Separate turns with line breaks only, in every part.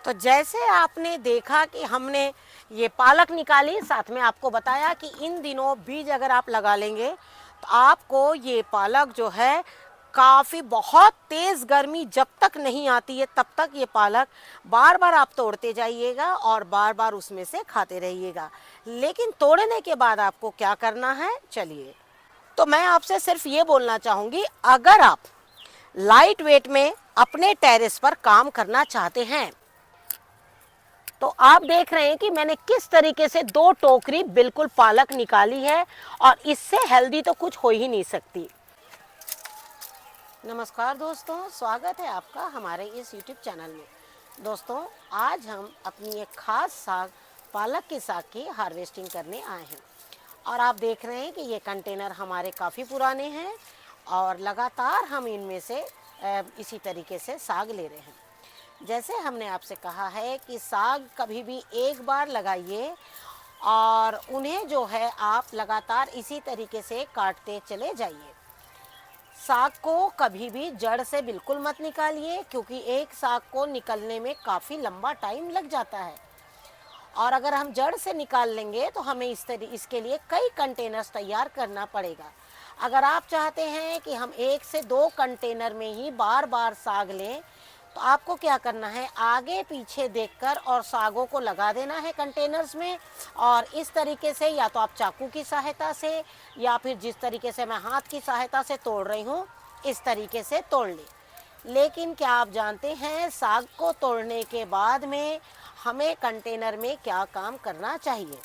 तो जैसे आपने देखा कि हमने ये पालक निकाली, साथ में आपको बताया कि इन दिनों बीज अगर आप लगा लेंगे तो आपको ये पालक जो है काफ़ी बहुत तेज़ गर्मी जब तक नहीं आती है तब तक ये पालक बार बार आप तोड़ते जाइएगा और बार बार उसमें से खाते रहिएगा। लेकिन तोड़ने के बाद आपको क्या करना है, चलिए। तो मैं आपसे सिर्फ ये बोलना चाहूँगी, अगर आप लाइट वेट में अपने टेरेस पर काम करना चाहते हैं तो आप देख रहे हैं कि मैंने किस तरीके से 2 टोकरी बिल्कुल पालक निकाली है और इससे हेल्दी तो कुछ हो ही नहीं सकती। नमस्कार दोस्तों, स्वागत है आपका हमारे इस YouTube चैनल में। दोस्तों, आज हम अपनी एक खास साग पालक के साग की हार्वेस्टिंग करने आए हैं और आप देख रहे हैं कि ये कंटेनर हमारे काफ़ी पुराने हैं और लगातार हम इनमें से इसी तरीके से साग ले रहे हैं। जैसे हमने आपसे कहा है कि साग कभी भी एक बार लगाइए और उन्हें जो है आप लगातार इसी तरीके से काटते चले जाइए। साग को कभी भी जड़ से बिल्कुल मत निकालिए, क्योंकि एक साग को निकलने में काफ़ी लंबा टाइम लग जाता है और अगर हम जड़ से निकाल लेंगे तो हमें इसके लिए कई कंटेनर्स तैयार करना पड़ेगा। अगर आप चाहते हैं कि हम 1 से 2 कंटेनर में ही बार बार साग लें तो आपको क्या करना है, आगे पीछे देखकर और सागों को लगा देना है कंटेनर्स में और इस तरीके से या तो आप चाकू की सहायता से या फिर जिस तरीके से मैं हाथ की सहायता से तोड़ रही हूँ इस तरीके से तोड़ लें। लेकिन क्या आप जानते हैं साग को तोड़ने के बाद में हमें कंटेनर में क्या काम करना चाहिए?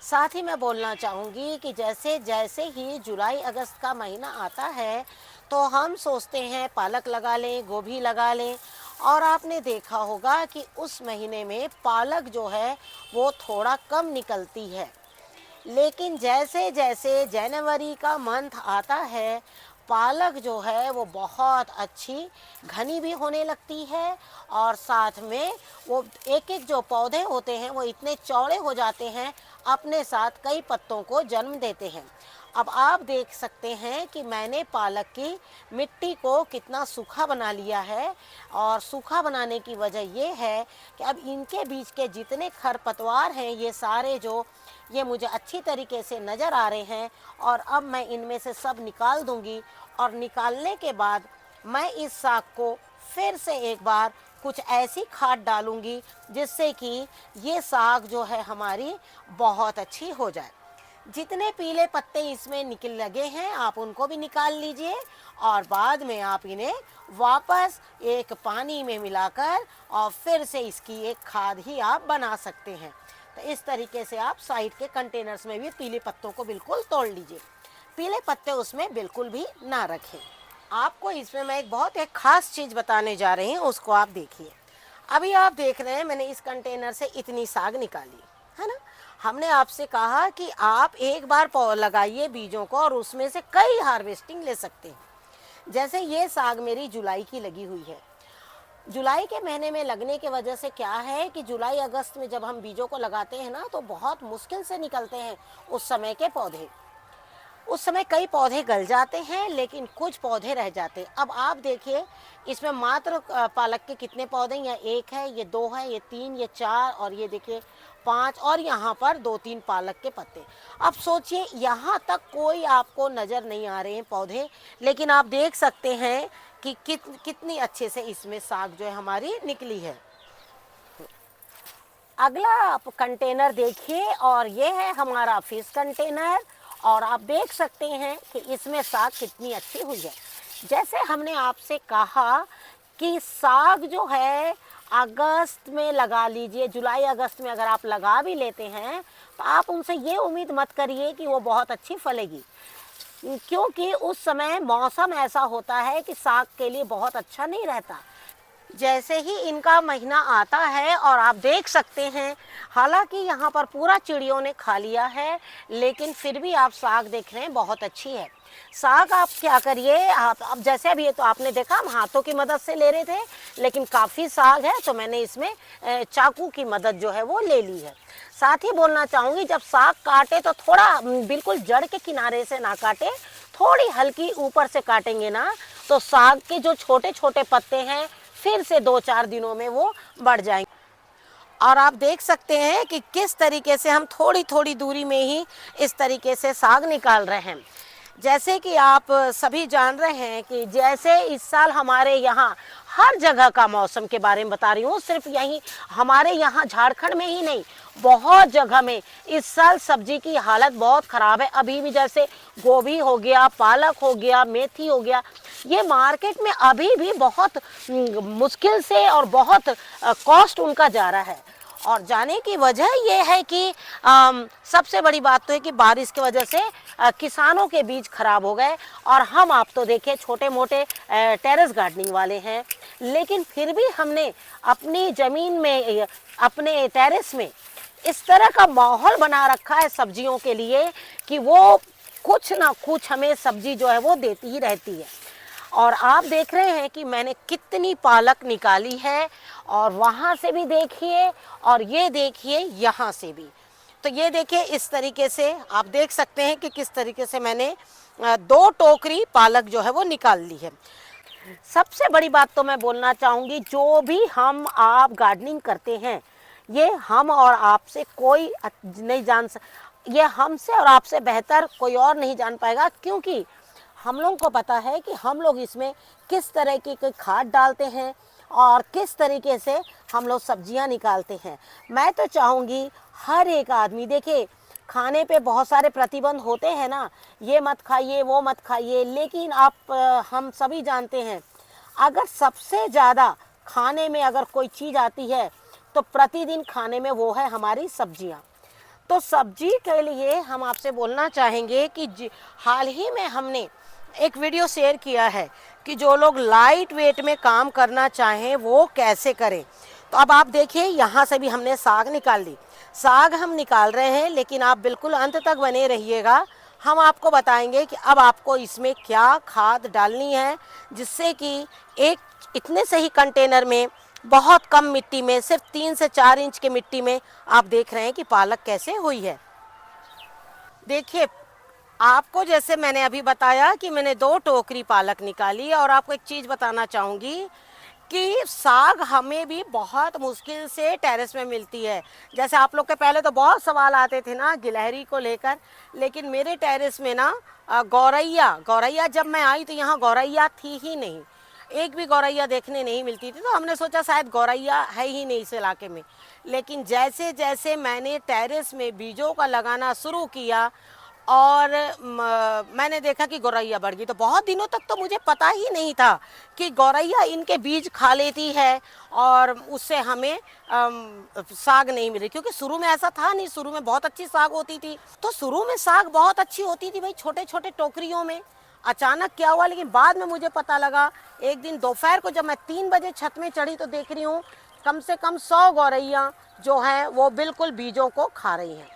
साथ ही मैं बोलना चाहूँगी कि जैसे जैसे ही जुलाई अगस्त का महीना आता है तो हम सोचते हैं पालक लगा लें, गोभी लगा लें और आपने देखा होगा कि उस महीने में पालक जो है वो थोड़ा कम निकलती है। लेकिन जैसे जैसे जनवरी का मंथ आता है पालक जो है वो बहुत अच्छी घनी भी होने लगती है और साथ में वो एक एक जो पौधे होते हैं वो इतने चौड़े हो जाते हैं, अपने साथ कई पत्तों को जन्म देते हैं। अब आप देख सकते हैं कि मैंने पालक की मिट्टी को कितना सूखा बना लिया है और सूखा बनाने की वजह ये है कि अब इनके बीच के जितने खरपतवार हैं ये सारे जो ये मुझे अच्छी तरीके से नज़र आ रहे हैं और अब मैं इनमें से सब निकाल दूंगी और निकालने के बाद मैं इस साग को फिर से एक बार कुछ ऐसी खाद डालूंगी जिससे कि ये साग जो है हमारी बहुत अच्छी हो जाए। जितने पीले पत्ते इसमें निकल लगे हैं आप उनको भी निकाल लीजिए और बाद में आप इन्हें वापस एक पानी में मिलाकर और फिर से इसकी एक खाद ही आप बना सकते हैं। तो इस तरीके से आप साइड के कंटेनर्स में भी पीले पत्तों को बिल्कुल तोड़ लीजिए, पीले पत्ते उसमें बिल्कुल भी ना रखें। आपको इसमें मैं एक खास चीज़ बताने जा रही हूँ, उसको आप देखिए। अभी आप देख रहे हैं मैंने इस कंटेनर से इतनी साग निकाली है ना। हमने आपसे कहा कि आप एक बार लगाइए बीजों को और उसमें से कई हार्वेस्टिंग ले सकते हैं। जैसे ये साग मेरी जुलाई की लगी हुई है। जुलाई के महीने में लगने की वजह से क्या है कि जुलाई अगस्त में जब हम बीजों को लगाते हैं ना तो बहुत मुश्किल से निकलते हैं उस समय के पौधे। उस समय कई पौधे गल जाते हैं लेकिन कुछ पौधे रह जाते हैं। अब आप देखिए इसमें मात्र पालक के कितने पौधे, या 1 है, ये 2 है, ये 3, ये 4 और ये देखिए 5 और यहाँ पर 2-3 पालक के पत्ते। अब सोचिए यहाँ तक कोई आपको नज़र नहीं आ रहे हैं पौधे, लेकिन आप देख सकते हैं कि कितनी अच्छे से इसमें साग जो है हमारी निकली है। अगला आप कंटेनर देखिए और ये है हमारा फिश कंटेनर और आप देख सकते हैं कि इसमें साग कितनी अच्छी हुई है। जैसे हमने आपसे कहा कि साग जो है अगस्त में लगा लीजिए, जुलाई अगस्त में अगर आप लगा भी लेते हैं तो आप उनसे ये उम्मीद मत करिए कि वो बहुत अच्छी फलेगी, क्योंकि उस समय मौसम ऐसा होता है कि साग के लिए बहुत अच्छा नहीं रहता। जैसे ही इनका महीना आता है और आप देख सकते हैं हालांकि यहाँ पर पूरा चिड़ियों ने खा लिया है लेकिन फिर भी आप साग देख रहे हैं बहुत अच्छी है। साग आप क्या करिए, आप अब जैसे अभी ये तो आपने देखा हम हाथों की मदद से ले रहे थे, लेकिन काफ़ी साग है तो मैंने इसमें चाकू की मदद जो है वो ले ली है। साथ ही बोलना चाहूँगी जब साग काटे तो थोड़ा बिल्कुल जड़ के किनारे से ना काटे, थोड़ी हल्की ऊपर से काटेंगे ना तो साग के जो छोटे छोटे पत्ते हैं फिर से 2-4 दिनों में वो बढ़ जाएंगे। और आप देख सकते हैं कि किस तरीके से हम थोड़ी थोड़ी दूरी में ही इस तरीके से साग निकाल रहे हैं। जैसे कि आप सभी जान रहे हैं कि जैसे इस साल हमारे यहाँ हर जगह का मौसम के बारे में बता रही हूँ, सिर्फ यहीं हमारे यहाँ झारखंड में ही नहीं, बहुत जगह में इस साल सब्जी की हालत बहुत ख़राब है। अभी भी जैसे गोभी हो गया, पालक हो गया, मेथी हो गया, ये मार्केट में अभी भी बहुत मुश्किल से और बहुत कॉस्ट उनका जा रहा है। और जाने की वजह यह है कि सबसे बड़ी बात तो है कि बारिश की वजह से किसानों के बीज खराब हो गए। और हम आप तो देखें छोटे मोटे टेरेस गार्डनिंग वाले हैं, लेकिन फिर भी हमने अपनी ज़मीन में, अपने टेरेस में इस तरह का माहौल बना रखा है सब्जियों के लिए कि वो कुछ ना कुछ हमें सब्जी जो है वो देती ही रहती है। और आप देख रहे हैं कि मैंने कितनी पालक निकाली है, और वहाँ से भी देखिए और ये देखिए यहाँ से भी। तो ये देखिए इस तरीके से आप देख सकते हैं कि किस तरीके से मैंने 2 टोकरी पालक जो है वो निकाल ली है। सबसे बड़ी बात तो मैं बोलना चाहूँगी, जो भी हम आप गार्डनिंग करते हैं ये हम और आपसे कोई नहीं जान ये हमसे और आपसे बेहतर कोई और नहीं जान पाएगा, क्योंकि हम लोगों को पता है कि हम लोग इसमें किस तरह की खाद डालते हैं और किस तरीके से हम लोग सब्जियां निकालते हैं। मैं तो चाहूँगी हर एक आदमी, देखिए खाने पे बहुत सारे प्रतिबंध होते हैं ना, ये मत खाइए वो मत खाइए, लेकिन आप हम सभी जानते हैं अगर सबसे ज़्यादा खाने में अगर कोई चीज़ आती है तो प्रतिदिन खाने में वो है हमारी सब्जियां। तो सब्जी के लिए हम आपसे बोलना चाहेंगे कि हाल ही में हमने एक वीडियो शेयर किया है कि जो लोग लाइट वेट में काम करना चाहें वो कैसे करें। तो अब आप देखिए यहाँ से भी हमने साग निकाल ली। साग हम निकाल रहे हैं, लेकिन आप बिल्कुल अंत तक बने रहिएगा। हम आपको बताएंगे कि अब आपको इसमें क्या खाद डालनी है, जिससे कि एक इतने से ही कंटेनर में बहुत कम मिट्टी में, सिर्फ 3 से 4 इंच की मिट्टी में आप देख रहे हैं कि पालक कैसे हुई है। देखिए आपको जैसे मैंने अभी बताया कि मैंने 2 टोकरी पालक निकाली, और आपको एक चीज़ बताना चाहूँगी कि साग हमें भी बहुत मुश्किल से टेरेस में मिलती है। जैसे आप लोग के पहले तो बहुत सवाल आते थे ना गिलहरी को लेकर, लेकिन मेरे टेरेस में ना गौरैया जब मैं आई तो यहाँ गौरैया थी ही नहीं, एक भी गौरैया देखने नहीं मिलती थी। तो हमने सोचा शायद गौरैया है ही नहीं इस इलाके में। लेकिन जैसे जैसे मैंने टेरेस में बीजों का लगाना शुरू किया और मैंने देखा कि गौरैया बढ़ गई। तो बहुत दिनों तक तो मुझे पता ही नहीं था कि गौरैया इनके बीज खा लेती है और उससे हमें साग नहीं मिले, क्योंकि शुरू में ऐसा था नहीं। शुरू में बहुत अच्छी साग होती थी, तो शुरू में साग बहुत अच्छी होती थी भाई, छोटे छोटे टोकरियों में। अचानक क्या हुआ, लेकिन बाद में मुझे पता लगा, एक दिन दोपहर को जब मैं 3 बजे छत में चढ़ी तो देख रही हूँ कम से कम 100 गौरैया जो हैं वो बिल्कुल बीजों को खा रही हैं।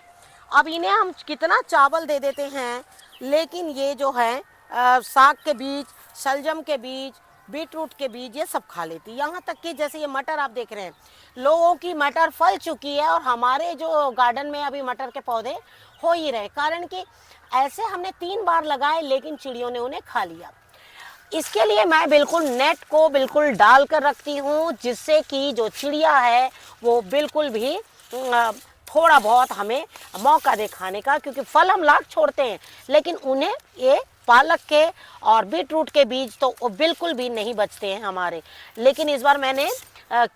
अब इन्हें हम कितना चावल दे देते हैं, लेकिन ये जो है साग के बीज, शलजम के बीज, बीटरूट के बीज ये सब खा लेती। यहाँ तक कि जैसे ये मटर आप देख रहे हैं, लोगों की मटर फल चुकी है और हमारे जो गार्डन में अभी मटर के पौधे हो ही रहे, कारण कि ऐसे हमने 3 बार लगाए लेकिन चिड़ियों ने उन्हें खा लिया। इसके लिए मैं बिल्कुल नेट को बिल्कुल डाल कर रखती हूँ, जिससे कि जो चिड़िया है वो बिल्कुल भी थोड़ा बहुत हमें मौका दे खाने का, क्योंकि फल हम लाख छोड़ते हैं लेकिन उन्हें ये पालक के और बीटरूट के बीज तो बिल्कुल भी नहीं बचते हैं हमारे। लेकिन इस बार मैंने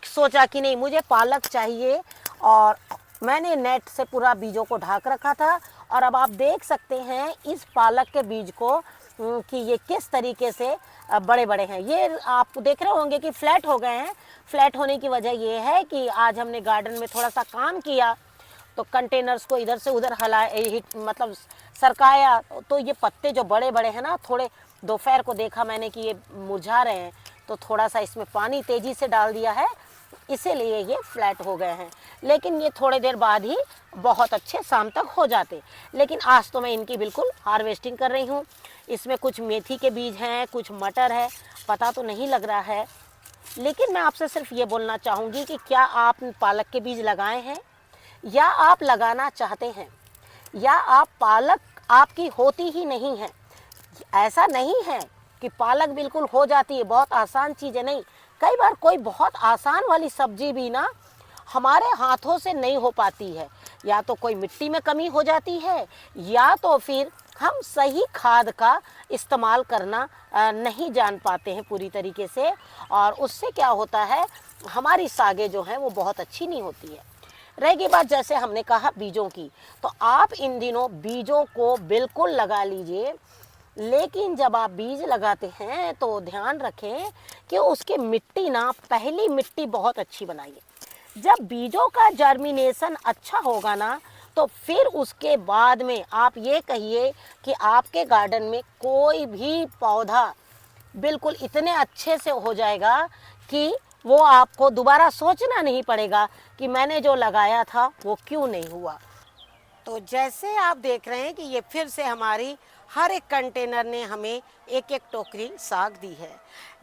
सोचा कि नहीं, मुझे पालक चाहिए, और मैंने नेट से पूरा बीजों को ढक रखा था। और अब आप देख सकते हैं इस पालक के बीज को कि ये किस तरीके से बड़े बड़े हैं। ये आप देख रहे होंगे कि फ्लैट हो गए हैं। फ्लैट होने की वजह ये है कि आज हमने गार्डन में थोड़ा सा काम किया, तो कंटेनर्स को इधर से उधर मतलब सरकाया, तो ये पत्ते जो बड़े बड़े हैं ना, थोड़े दोपहर को देखा मैंने कि ये मुरझा रहे हैं, तो थोड़ा सा इसमें पानी तेज़ी से डाल दिया है, इसीलिए ये फ्लैट हो गए हैं। लेकिन ये थोड़े देर बाद ही बहुत अच्छे शाम तक हो जाते। लेकिन आज तो मैं इनकी बिल्कुल हार्वेस्टिंग कर रही हूँ। इसमें कुछ मेथी के बीज हैं, कुछ मटर है, पता तो नहीं लग रहा है। लेकिन मैं आपसे सिर्फ ये बोलना चाहूँगी कि क्या आप पालक के बीज लगाए हैं, या आप लगाना चाहते हैं, या आप पालक आपकी होती ही नहीं है। ऐसा नहीं है कि पालक बिल्कुल हो जाती है, बहुत आसान चीज़ है, नहीं। कई बार कोई बहुत आसान वाली सब्जी भी ना हमारे हाथों से नहीं हो पाती है, या तो कोई मिट्टी में कमी हो जाती है, या तो फिर हम सही खाद का इस्तेमाल करना नहीं जान पाते हैं पूरी तरीके से, और उससे क्या होता है हमारी सागें जो हैं वो बहुत अच्छी नहीं होती है। रहेगी बात जैसे हमने कहा बीजों की, तो आप इन दिनों बीजों को बिल्कुल लगा लीजिए, लेकिन जब आप बीज लगाते हैं तो ध्यान रखें कि उसकी मिट्टी ना, पहली मिट्टी बहुत अच्छी बनाइए। जब बीजों का जर्मिनेशन अच्छा होगा ना, तो फिर उसके बाद में आप ये कहिए कि आपके गार्डन में कोई भी पौधा बिल्कुल इतने अच्छे से हो जाएगा कि वो आपको दोबारा सोचना नहीं पड़ेगा कि मैंने जो लगाया था वो क्यों नहीं हुआ। तो जैसे आप देख रहे हैं कि ये फिर से हमारी हर एक कंटेनर ने हमें एक एक टोकरी साग दी है,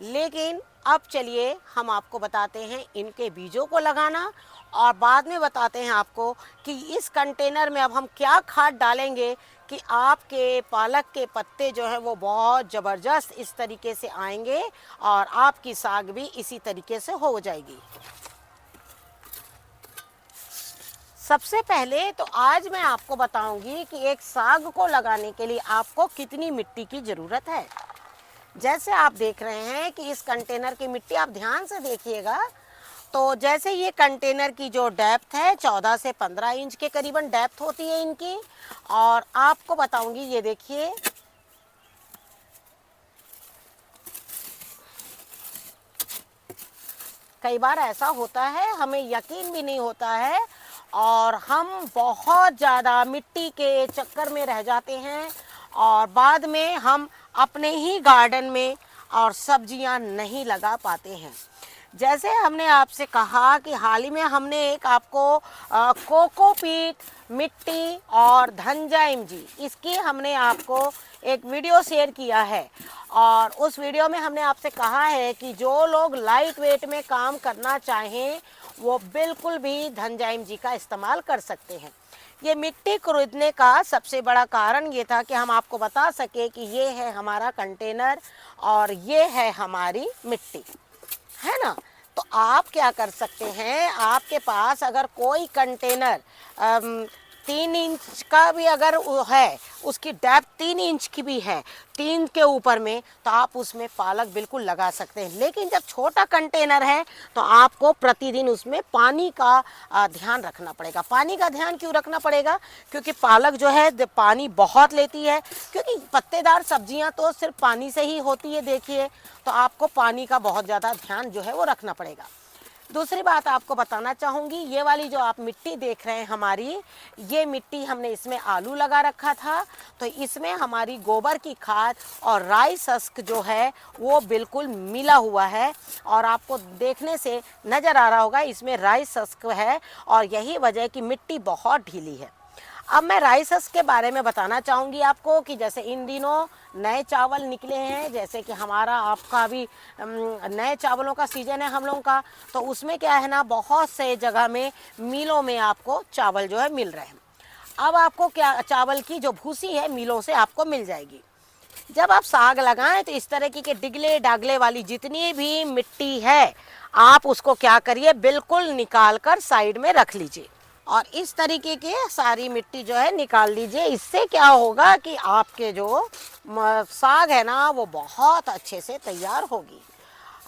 लेकिन अब चलिए हम आपको बताते हैं इनके बीजों को लगाना, और बाद में बताते हैं आपको कि इस कंटेनर में अब हम क्या खाद डालेंगे कि आपके पालक के पत्ते जो हैं वो बहुत ज़बरदस्त इस तरीके से आएंगे और आपकी साग भी इसी तरीके से हो जाएगी। सबसे पहले तो आज मैं आपको बताऊंगी कि एक साग को लगाने के लिए आपको कितनी मिट्टी की ज़रूरत है। जैसे आप देख रहे हैं कि इस कंटेनर की मिट्टी आप ध्यान से देखिएगा, तो जैसे ये कंटेनर की जो डेप्थ है 14 से 15 इंच के करीबन डेप्थ होती है इनकी, और आपको बताऊंगी ये देखिए कई बार ऐसा होता है हमें यकीन भी नहीं होता है और हम बहुत ज़्यादा मिट्टी के चक्कर में रह जाते हैं, और बाद में हम अपने ही गार्डन में और सब्जियां नहीं लगा पाते हैं। जैसे हमने आपसे कहा कि हाल ही में हमने एक आपको कोकोपीट, मिट्टी और धनजाइम जी, इसकी हमने आपको एक वीडियो शेयर किया है, और उस वीडियो में हमने आपसे कहा है कि जो लोग लाइट वेट में काम करना चाहें वो बिल्कुल भी धनजाइम जी का इस्तेमाल कर सकते हैं। ये मिट्टी खरीदने का सबसे बड़ा कारण ये था कि हम आपको बता सके कि ये है हमारा कंटेनर और ये है हमारी मिट्टी, है ना। तो आप क्या कर सकते हैं, आपके पास अगर कोई कंटेनर 3 इंच का भी अगर है, उसकी डेप्थ 3 इंच की भी है, 3 के ऊपर में, तो आप उसमें पालक बिल्कुल लगा सकते हैं। लेकिन जब छोटा कंटेनर है तो आपको प्रतिदिन उसमें पानी का ध्यान रखना पड़ेगा। पानी का ध्यान क्यों रखना पड़ेगा? क्योंकि पालक जो है पानी बहुत लेती है, क्योंकि पत्तेदार सब्जियां तो सिर्फ पानी से ही होती है, देखिए, तो आपको पानी का बहुत ज़्यादा ध्यान जो है वो रखना पड़ेगा। दूसरी बात आपको बताना चाहूँगी, ये वाली जो आप मिट्टी देख रहे हैं हमारी, ये मिट्टी हमने इसमें आलू लगा रखा था, तो इसमें हमारी गोबर की खाद और राई सस्क जो है वो बिल्कुल मिला हुआ है, और आपको देखने से नज़र आ रहा होगा इसमें राई सस्क है, और यही वजह कि मिट्टी बहुत ढीली है। अब मैं राइस के बारे में बताना चाहूँगी आपको कि जैसे इन दिनों नए चावल निकले हैं, जैसे कि हमारा आपका भी नए चावलों का सीज़न है हम लोगों का, तो उसमें क्या है ना, बहुत से जगह में मिलों में आपको चावल जो है मिल रहे हैं। अब आपको क्या, चावल की जो भूसी है मिलों से आपको मिल जाएगी। जब आप साग लगाएं तो इस तरह की के डिगले डागले वाली जितनी भी मिट्टी है, आप उसको क्या करिए, बिल्कुल निकाल कर साइड में रख लीजिए, और इस तरीके के सारी मिट्टी जो है निकाल लीजिए। इससे क्या होगा कि आपके जो साग है ना वो बहुत अच्छे से तैयार होगी।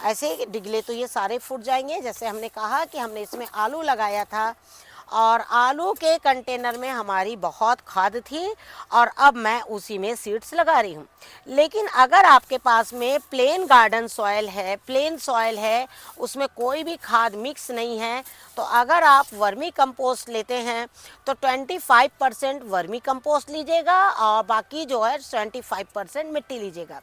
ऐसे डिगले तो ये सारे फूट जाएंगे। जैसे हमने कहा कि हमने इसमें आलू लगाया था, और आलू के कंटेनर में हमारी बहुत खाद थी, और अब मैं उसी में सीड्स लगा रही हूँ। लेकिन अगर आपके पास में प्लेन गार्डन सॉइल है, प्लेन सॉइल है, उसमें कोई भी खाद मिक्स नहीं है, तो अगर आप वर्मी कंपोस्ट लेते हैं तो 25% वर्मी कंपोस्ट लीजिएगा और बाकी जो है 25% मिट्टी लीजिएगा।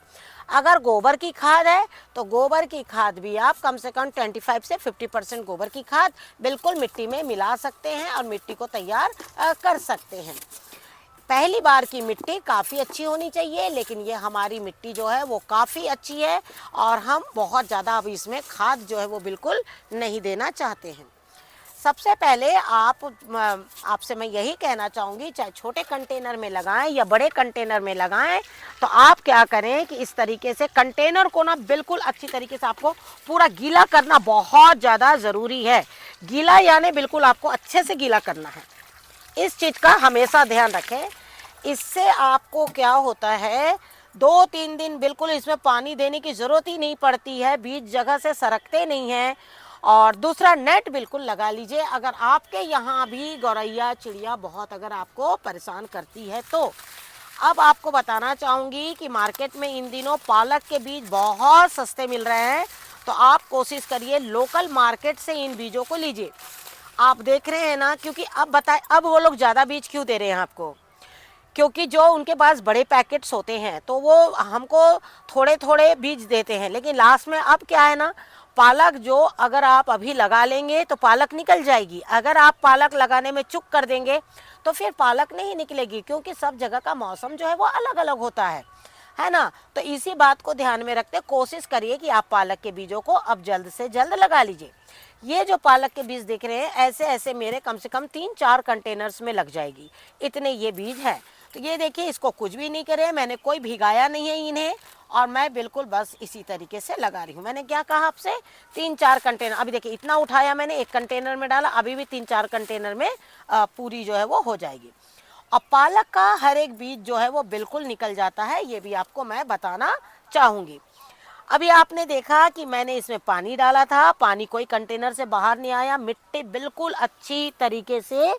अगर गोबर की खाद है तो गोबर की खाद भी आप कम से कम 25 से 50% गोबर की खाद बिल्कुल मिट्टी में मिला सकते हैं और मिट्टी को तैयार कर सकते हैं। पहली बार की मिट्टी काफ़ी अच्छी होनी चाहिए, लेकिन ये हमारी मिट्टी जो है वो काफ़ी अच्छी है, और हम बहुत ज़्यादा अब इसमें खाद जो है वो बिल्कुल नहीं देना चाहते हैं। सबसे पहले आपसे मैं यही कहना चाहूँगी, चाहे छोटे कंटेनर में लगाएं या बड़े कंटेनर में लगाएं, तो आप क्या करें कि इस तरीके से कंटेनर को ना बिल्कुल अच्छी तरीके से आपको पूरा गीला करना बहुत ज़्यादा ज़रूरी है। गीला यानी बिल्कुल आपको अच्छे से गीला करना है। इस चीज़ का हमेशा ध्यान रखें। इससे आपको क्या होता है, 2-3 दिन बिल्कुल इसमें पानी देने की ज़रूरत ही नहीं पड़ती है, बीज जगह से सरकते नहीं हैं। और दूसरा, नेट बिल्कुल लगा लीजिए अगर आपके यहाँ भी गौरैया चिड़िया बहुत अगर आपको परेशान करती है तो। अब आपको बताना चाहूँगी कि मार्केट में इन दिनों पालक के बीज बहुत सस्ते मिल रहे हैं, तो आप कोशिश करिए लोकल मार्केट से इन बीजों को लीजिए। आप देख रहे हैं ना, क्योंकि अब वो लोग ज़्यादा बीज क्यों दे रहे हैं आपको, क्योंकि जो उनके पास बड़े पैकेट्स होते हैं तो वो हमको थोड़े थोड़े बीज देते हैं, लेकिन लास्ट में अब क्या है ना, पालक जो अगर आप अभी लगा लेंगे तो पालक निकल जाएगी। अगर आप पालक लगाने में चूक कर देंगे तो फिर पालक नहीं निकलेगी, क्योंकि सब जगह का मौसम जो है वो अलग अलग होता है ना। तो इसी बात को ध्यान में रखते कोशिश करिए कि आप पालक के बीजों को अब जल्द से जल्द लगा लीजिए। ये जो पालक के बीज दिख रहे हैं, ऐसे ऐसे मेरे कम से कम 3-4 कंटेनर्स में लग जाएगी, इतने ये बीज हैं। तो ये देखिए, इसको कुछ भी नहीं करे, मैंने कोई भिगाया नहीं है इन्हें, और मैं बिल्कुल बस इसी तरीके से लगा रही हूँ। मैंने क्या कहा आपसे, 3-4 कंटेनर, अभी देखिए इतना उठाया मैंने, एक कंटेनर में डाला, अभी भी 3-4 कंटेनर में पूरी जो है वो हो जाएगी। और पालक का हर एक बीज जो है वो बिल्कुल निकल जाता है, ये भी आपको मैं बताना चाहूँगी। अभी आपने देखा कि मैंने इसमें पानी डाला था, पानी कोई कंटेनर से बाहर नहीं आया, मिट्टी बिल्कुल अच्छी तरीके से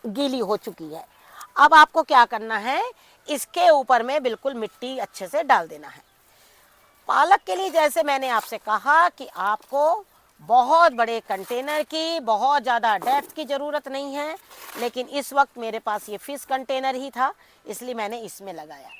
गीली हो चुकी है। अब आपको क्या करना है, इसके ऊपर में बिल्कुल मिट्टी अच्छे से डाल देना है। पालक के लिए जैसे मैंने आपसे कहा कि आपको बहुत बड़े कंटेनर की, बहुत ज़्यादा डेप्थ की ज़रूरत नहीं है, लेकिन इस वक्त मेरे पास ये फिश कंटेनर ही था, इसलिए मैंने इसमें लगाया।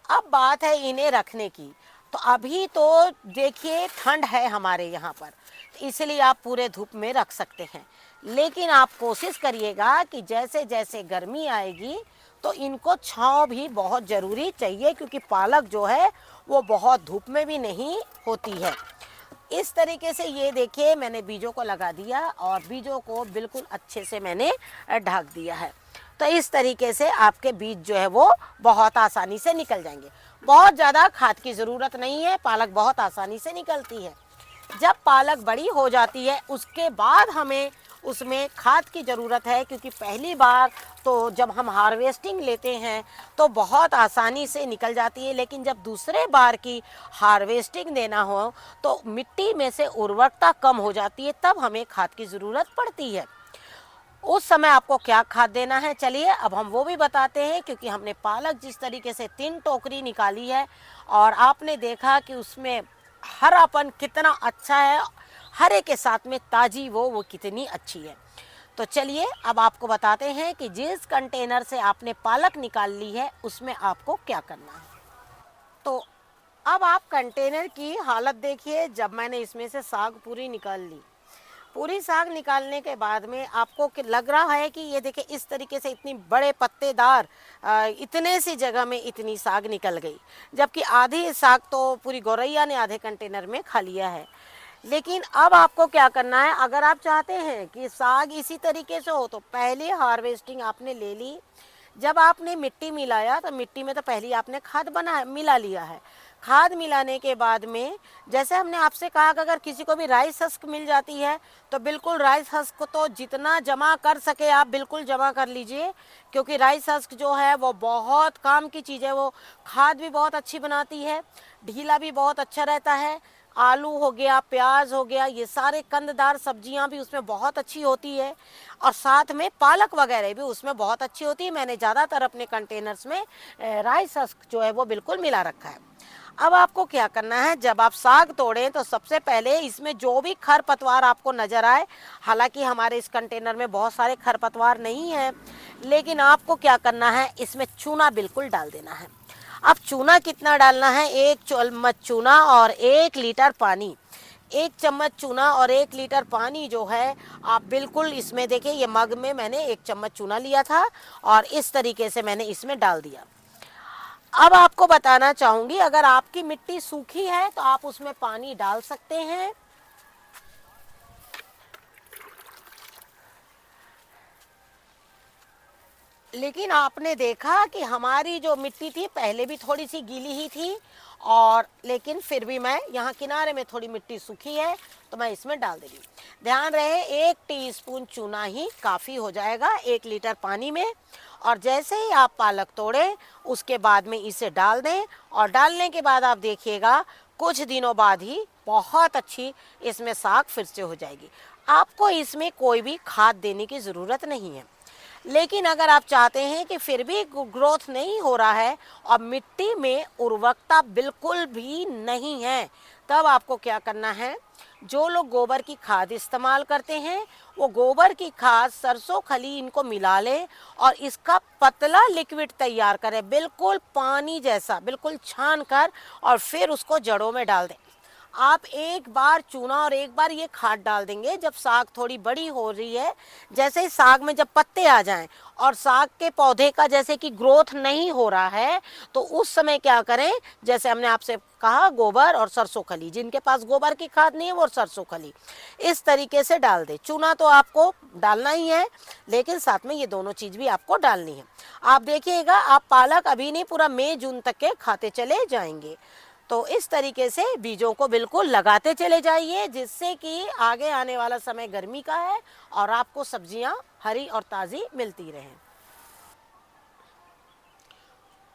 अब बात है इन्हें रखने की, तो अभी तो देखिए ठंड है हमारे यहाँ पर, तो इसलिए आप पूरे धूप में रख सकते हैं, लेकिन आप कोशिश करिएगा कि जैसे जैसे गर्मी आएगी तो इनको छांव भी बहुत ज़रूरी चाहिए, क्योंकि पालक जो है वो बहुत धूप में भी नहीं होती है। इस तरीके से ये देखिए मैंने बीजों को लगा दिया और बीजों को बिल्कुल अच्छे से मैंने ढक दिया है। तो इस तरीके से आपके बीज जो है वो बहुत आसानी से निकल जाएंगे। बहुत ज़्यादा खाद की ज़रूरत नहीं है, पालक बहुत आसानी से निकलती है। जब पालक बड़ी हो जाती है उसके बाद हमें उसमें खाद की ज़रूरत है, क्योंकि पहली बार तो जब हम हार्वेस्टिंग लेते हैं तो बहुत आसानी से निकल जाती है, लेकिन जब दूसरे बार की हार्वेस्टिंग देना हो तो मिट्टी में से उर्वरकता कम हो जाती है, तब हमें खाद की ज़रूरत पड़ती है। उस समय आपको क्या खाद देना है, चलिए अब हम वो भी बताते हैं। क्योंकि हमने पालक जिस तरीके से 3 टोकरी निकाली है और आपने देखा कि उसमें हरापन कितना अच्छा है, हरे के साथ में ताज़ी वो कितनी अच्छी है। तो चलिए अब आपको बताते हैं कि जिस कंटेनर से आपने पालक निकाल ली है उसमें आपको क्या करना है। तो अब आप कंटेनर की हालत देखिए। जब मैंने इसमें से साग पूरी निकाल ली, पूरी साग निकालने के बाद में आपको लग रहा है कि ये देखिए इस तरीके से इतनी बड़े पत्तेदार इतने सी जगह में इतनी साग निकल गई, जबकि आधी साग तो पूरी गौरैया ने आधे कंटेनर में खा लिया है। लेकिन अब आपको क्या करना है, अगर आप चाहते हैं कि साग इसी तरीके से हो तो पहले हार्वेस्टिंग आपने ले ली। जब आपने मिट्टी मिलाया तो मिट्टी में तो पहले आपने खाद मिला लिया है। खाद मिलाने के बाद में जैसे हमने आपसे कहा कि अगर किसी को भी राइस हस्क मिल जाती है तो बिल्कुल राइस हस्क तो जितना जमा कर सके आप बिल्कुल जमा कर लीजिए, क्योंकि राइस हस्क जो है वो बहुत काम की चीज़ है। वो खाद भी बहुत अच्छी बनाती है, ढीला भी बहुत अच्छा रहता है। आलू हो गया, प्याज हो गया, ये सारे कंददार सब्जियां भी उसमें बहुत अच्छी होती है, और साथ में पालक वगैरह भी उसमें बहुत अच्छी होती है। मैंने ज़्यादातर अपने कंटेनर्स में राइस हस्क जो है वो बिल्कुल मिला रखा है। अब आपको क्या करना है, जब आप साग तोड़ें तो सबसे पहले इसमें जो भी खरपतवार आपको नज़र आए, हालांकि हमारे इस कंटेनर में बहुत सारे खरपतवार नहीं हैं, लेकिन आपको क्या करना है, इसमें चूना बिल्कुल डाल देना है। अब चूना कितना डालना है, 1 चम्मच चूना और 1 लीटर पानी। 1 चम्मच चूना और 1 लीटर पानी जो है आप बिल्कुल इसमें देखिए, ये मग में मैंने 1 चम्मच चूना लिया था और इस तरीके से मैंने इसमें डाल दिया। अब आपको बताना चाहूँगी, अगर आपकी मिट्टी सूखी है तो आप उसमें पानी डाल सकते हैं। लेकिन आपने देखा कि हमारी जो मिट्टी थी पहले भी थोड़ी सी गीली ही थी, और लेकिन फिर भी मैं यहाँ किनारे में थोड़ी मिट्टी सूखी है तो मैं इसमें डाल दे रही हूँ। ध्यान रहे 1 टीस्पून चूना ही काफ़ी हो जाएगा 1 लीटर पानी में। और जैसे ही आप पालक तोड़ें उसके बाद में इसे डाल दें, और डालने के बाद आप देखिएगा कुछ दिनों बाद ही बहुत अच्छी इसमें साग फिर से हो जाएगी। आपको इसमें कोई भी खाद देने की ज़रूरत नहीं है। लेकिन अगर आप चाहते हैं कि फिर भी ग्रोथ नहीं हो रहा है और मिट्टी में उर्वरकता बिल्कुल भी नहीं है, तब आपको क्या करना है, जो लोग गोबर की खाद इस्तेमाल करते हैं वो गोबर की खाद, सरसों खली इनको मिला लें और इसका पतला लिक्विड तैयार करें, बिल्कुल पानी जैसा, बिल्कुल छान कर, और फिर उसको जड़ों में डाल दें। आप एक बार चूना और एक बार ये खाद डाल देंगे जब साग थोड़ी बड़ी हो रही है, जैसे ही साग में जब पत्ते आ जाएं और साग के पौधे का जैसे कि ग्रोथ नहीं हो रहा है, तो उस समय क्या करें, जैसे हमने आपसे कहा गोबर और सरसों खली, जिनके पास गोबर की खाद नहीं है वो सरसों खली इस तरीके से डाल दे। चूना तो आपको डालना ही है, लेकिन साथ में ये दोनों चीज़ भी आपको डालनी है। आप देखिएगा आप पालक अभी नहीं, पूरा मई जून तक के खाते चले जाएंगे। तो इस तरीके से बीजों को बिल्कुल लगाते चले जाइए, जिससे कि आगे आने वाला समय गर्मी का है और आपको सब्जियां हरी और ताज़ी मिलती रहें।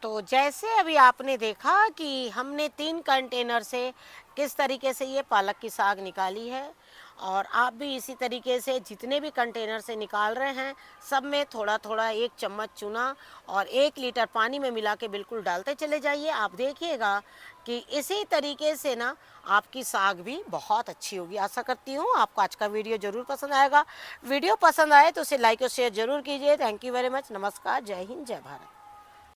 तो जैसे अभी आपने देखा कि हमने 3 कंटेनर से किस तरीके से ये पालक की साग निकाली है, और आप भी इसी तरीके से जितने भी कंटेनर से निकाल रहे हैं सब में थोड़ा थोड़ा 1 चम्मच चूना और 1 लीटर पानी में मिला के बिल्कुल डालते चले जाइए। आप देखिएगा कि इसी तरीके से ना आपकी साग भी बहुत अच्छी होगी। आशा करती हूँ आपको आज का वीडियो ज़रूर पसंद आएगा। वीडियो पसंद आए तो उसे लाइक और शेयर ज़रूर कीजिए। Thank you very much. नमस्कार, जय हिंद, जय भारत।